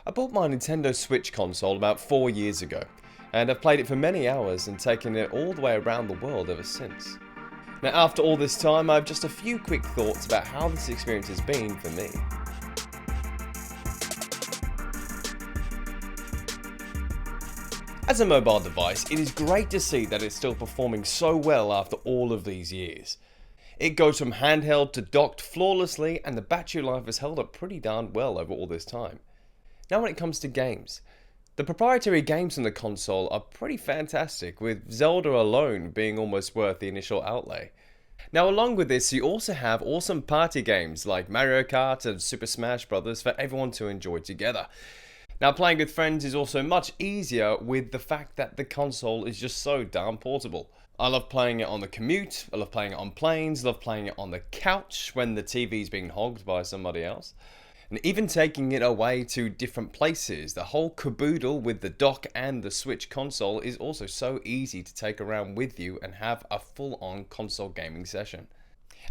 I bought my Nintendo Switch console about 4 years ago, and I've played it for many hours and taken it all the way around the world ever since. Now after all this time, I have just a few quick thoughts about how this experience has been for me. As a mobile device, it is great to see that it's still performing so well after all of these years. It goes from handheld to docked flawlessly, and the battery life has held up pretty darn well over all this time. Now when it comes to games, the proprietary games on the console are pretty fantastic, with Zelda alone being almost worth the initial outlay. Now along with this, you also have awesome party games like Mario Kart and Super Smash Bros. For everyone to enjoy together. Now playing with friends is also much easier with the fact that the console is just so darn portable. I love playing it on the commute, I love playing it on planes, I love playing it on the couch when the TV's being hogged by somebody else. And even taking it away to different places. The whole caboodle with the dock and the Switch console is also so easy to take around with you and have a full-on console gaming session.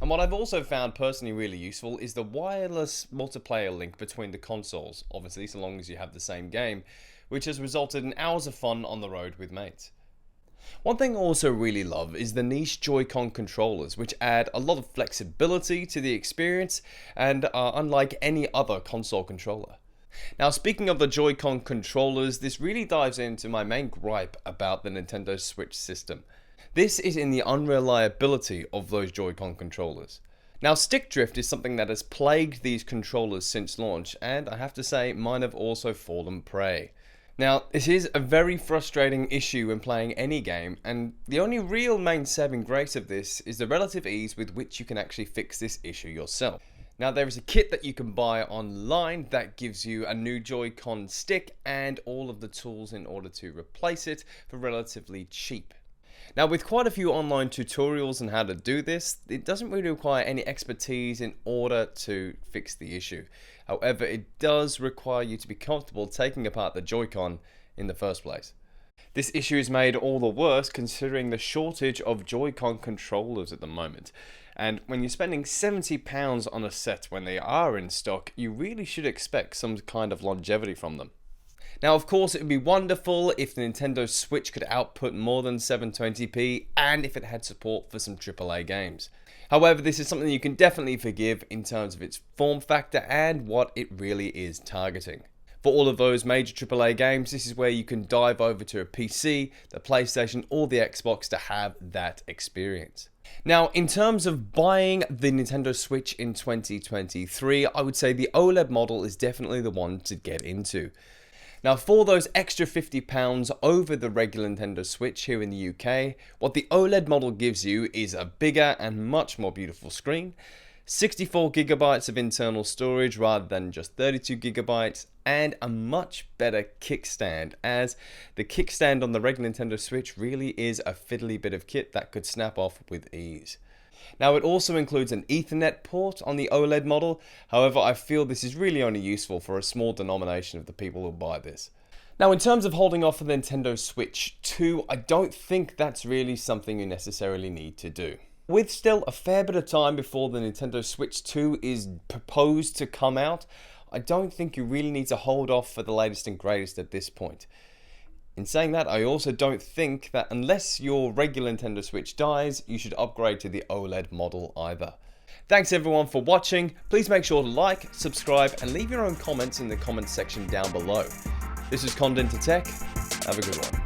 And what I've also found personally really useful is the wireless multiplayer link between the consoles, obviously so long as you have the same game, which has resulted in hours of fun on the road with mates. One thing I also really love is the niche Joy-Con controllers, which add a lot of flexibility to the experience and are unlike any other console controller. Now speaking of the Joy-Con controllers, this really dives into my main gripe about the Nintendo Switch system. This is in the unreliability of those Joy-Con controllers. Now stick drift is something that has plagued these controllers since launch, and I have to say mine have also fallen prey. Now, this is a very frustrating issue when playing any game, and the only real main saving grace of this is the relative ease with which you can actually fix this issue yourself. Now, there is a kit that you can buy online that gives you a new Joy-Con stick and all of the tools in order to replace it for relatively cheap. Now, with quite a few online tutorials on how to do this, it doesn't really require any expertise in order to fix the issue. However, it does require you to be comfortable taking apart the Joy-Con in the first place. This issue is made all the worse considering the shortage of Joy-Con controllers at the moment. And when you're spending £70 on a set when they are in stock, you really should expect some kind of longevity from them. Now of course it would be wonderful if the Nintendo Switch could output more than 720p and if it had support for some AAA games. However, this is something you can definitely forgive in terms of its form factor and what it really is targeting. For all of those major AAA games, this is where you can dive over to a PC, the PlayStation or the Xbox to have that experience. Now, in terms of buying the Nintendo Switch in 2023, I would say the OLED model is definitely the one to get into. Now for those extra £50 over the regular Nintendo Switch here in the UK, what the OLED model gives you is a bigger and much more beautiful screen, 64GB of internal storage rather than just 32GB, and a much better kickstand, as the kickstand on the regular Nintendo Switch really is a fiddly bit of kit that could snap off with ease. Now it also includes an Ethernet port on the OLED model, however I feel this is really only useful for a small denomination of the people who buy this. Now in terms of holding off for the Nintendo Switch 2, I don't think that's really something you necessarily need to do. With still a fair bit of time before the Nintendo Switch 2 is proposed to come out, I don't think you really need to hold off for the latest and greatest at this point. In saying that, I also don't think that unless your regular Nintendo Switch dies, you should upgrade to the OLED model either. Thanks everyone for watching. Please make sure to like, subscribe, and leave your own comments in the comments section down below. This is Condent to Tech. Have a good one.